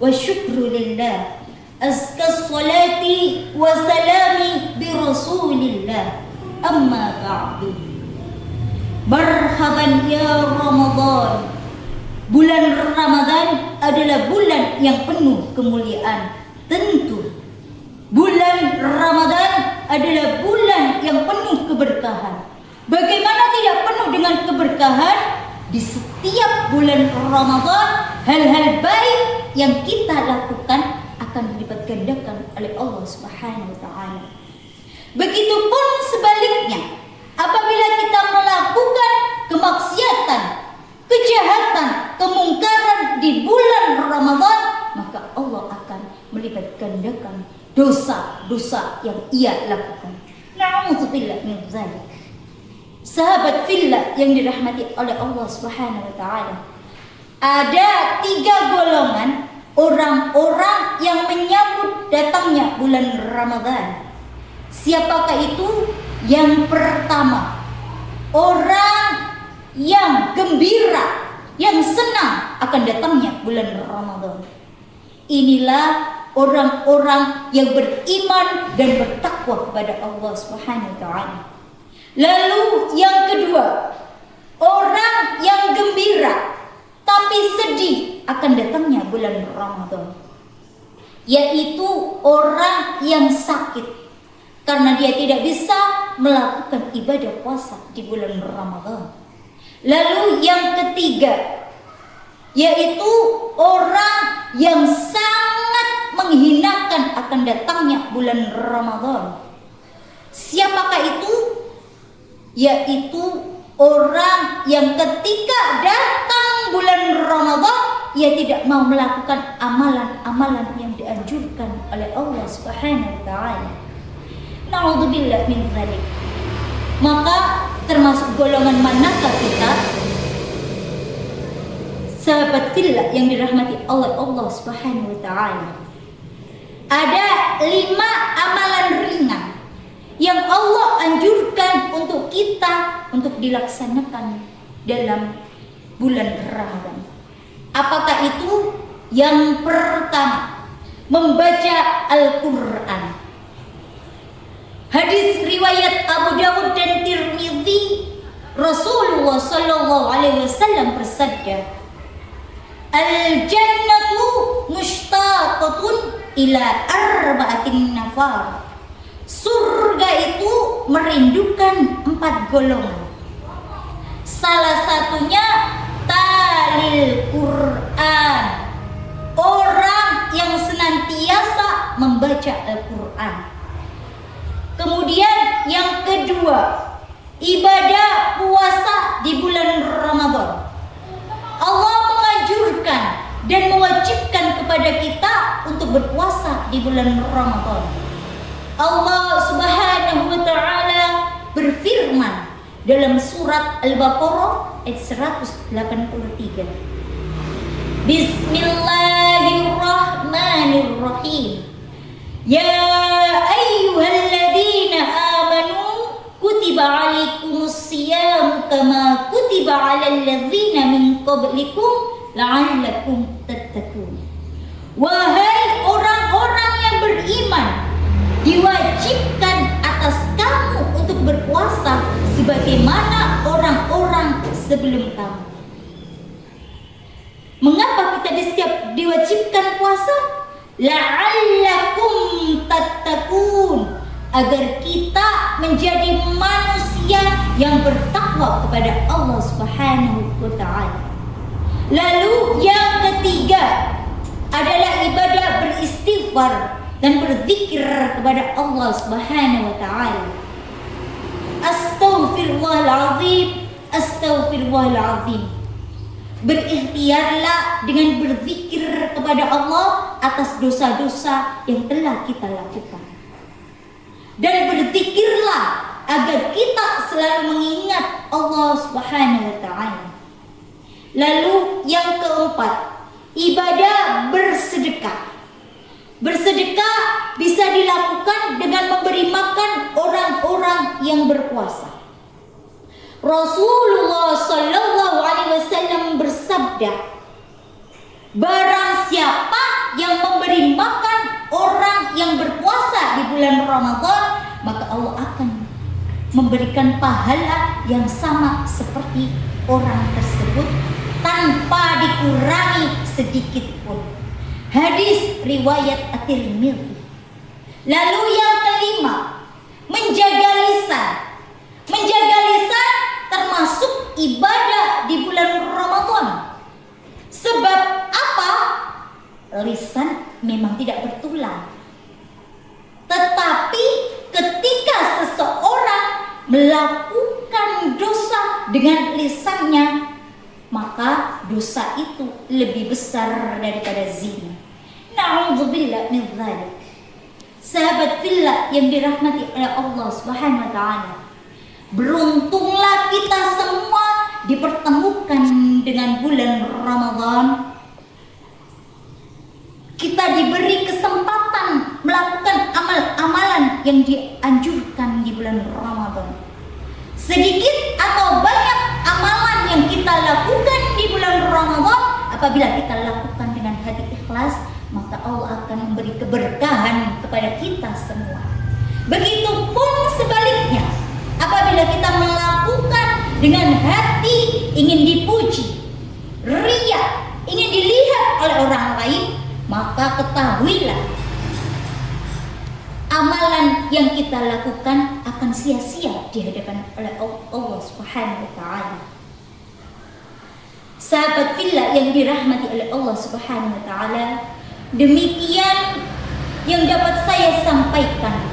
wa syukru lillah. Azka salati wa salami bi rasulillah. Amma ba'du. Marhaban ya Ramadan. Bulan Ramadan adalah bulan yang penuh kemuliaan. Tentu bulan Ramadan adalah bulan yang penuh keberkahan. Bagaimana tidak penuh dengan keberkahan? Di setiap bulan Ramadan, hal-hal baik yang kita lakukan akan dilipat gandakan oleh Allah Subhanahu wa taala. Begitupun sebaliknya, apabila kita melakukan kemaksiatan, kejahatan, kemungkaran di bulan Ramadan, maka Allah akan melipat gandakan dosa-dosa yang ia lakukan. Na'udzubillah min dzalik. Sahabat fillah yang dirahmati oleh Allah Subhanahu wa taala. Ada 3 golongan orang-orang yang menyambut datangnya bulan Ramadan. Siapakah itu? Yang pertama, orang yang gembira, yang senang akan datangnya bulan Ramadan. Inilah orang-orang yang beriman dan bertakwa kepada Allah Subhanahu wa taala. Lalu yang kedua, orang yang gembira tapi sedih akan datangnya bulan Ramadan, yaitu orang yang sakit karena dia tidak bisa melakukan ibadah puasa di bulan Ramadan. Lalu yang ketiga, yaitu orang yang sangat menghinakan akan datangnya bulan Ramadan. Siapakah itu? Yaitu orang yang ketika datang bulan Ramadan, ia tidak mau melakukan amalan-amalan yang dianjurkan oleh Allah Subhanahu wa taala. Na'udzubillah min dzalik. Maka termasuk golongan manakah kita? Sahabat fillah yang dirahmati oleh Allah Subhanahu wa taala. Ada 5 amalan ringan yang Allah anjurkan untuk kita untuk dilaksanakan dalam bulan Ramadan. Apakah itu? Yang pertama, membaca Al-Qur'an. Hadis riwayat Abu Dawud dan Tirmidzi, Rasulullah sallallahu alaihi wasallam bersabda, "Al-jannatu mushtaqatun ila arba'atin nafar." Surga itu merindukan 4 golongan. Salah satunya talil Quran, orang yang senantiasa membaca Al-Quran. Kemudian yang kedua, ibadah puasa di bulan Ramadan. Allah menganjurkan dan mewajibkan kepada kita untuk berpuasa di bulan Ramadan. Allah Subhanahu wa taala berfirman dalam surat Al-Baqarah ayat 183. Bismillahirrahmanirrahim. Ya ayyuhalladzina amanu kutiba alaikumus siyam kama kutiba alal ladzina min qablikum la'allakum tattaqun. Wahai orang-orang yang beriman, diwajibkan atas kamu untuk berpuasa sebagaimana orang-orang sebelum kamu. Mengapa kita diwajibkan puasa? La'allakum tattaqun, agar kita menjadi manusia yang bertakwa kepada Allah Subhanahu wa taala. Lalu yang ketiga adalah ibadah beristighfar dan berzikir kepada Allah Subhanahu wa taala. Astaghfirullahalazim, astaghfirullahalazim. Berikhtiarlah dengan berzikir kepada Allah atas dosa-dosa yang telah kita lakukan. Dan berzikirlah agar kita selalu mengingat Allah Subhanahu wa taala. Lalu yang keempat, ibadah bersedekah. Bersedekah bisa dilakukan dengan memberi makan orang-orang yang berpuasa. Rasulullah sallallahu alaihi wasallam bersabda, barang siapa yang memberi makan orang yang berpuasa di bulan Ramadan, maka Allah akan memberikan pahala yang sama seperti orang tersebut tanpa dikurangi sedikit pun. Hadis riwayat At-Tirmidzi. Lalu yang kelima, menjaga lisan. Menjaga lisan termasuk ibadah di bulan Ramadan. Sebab apa? Lisan memang tidak bertulang. Tetapi ketika seseorang melakukan dosa dengan lisannya, maka dosa itu lebih besar daripada zina. Na'udzubillah min dzalik. Sahabat fillah yang dirahmati oleh Allah Subhanahu wa taala, beruntunglah kita semua dipertemukan dengan bulan Ramadan. Kita diberi kesempatan melakukan amal-amalan yang dianjurkan di bulan Ramadan. Sedikit atau banyak amalan yang kita lakukan di bulan Ramadan, apabila kita lakukan dengan hati ikhlas, maka Allah akan memberi keberkahan kepada kita semua. Begitupun sebaliknya, apabila kita melakukan dengan hati ingin dipuji, riya, ingin dilihat oleh orang lain, maka ketahuilah amalan yang kita lakukan akan sia-sia di hadapan oleh Allah Subhanahu wa taala. Sahabat fillah yang dirahmati oleh Allah Subhanahu wa taala, demikian yang dapat saya sampaikan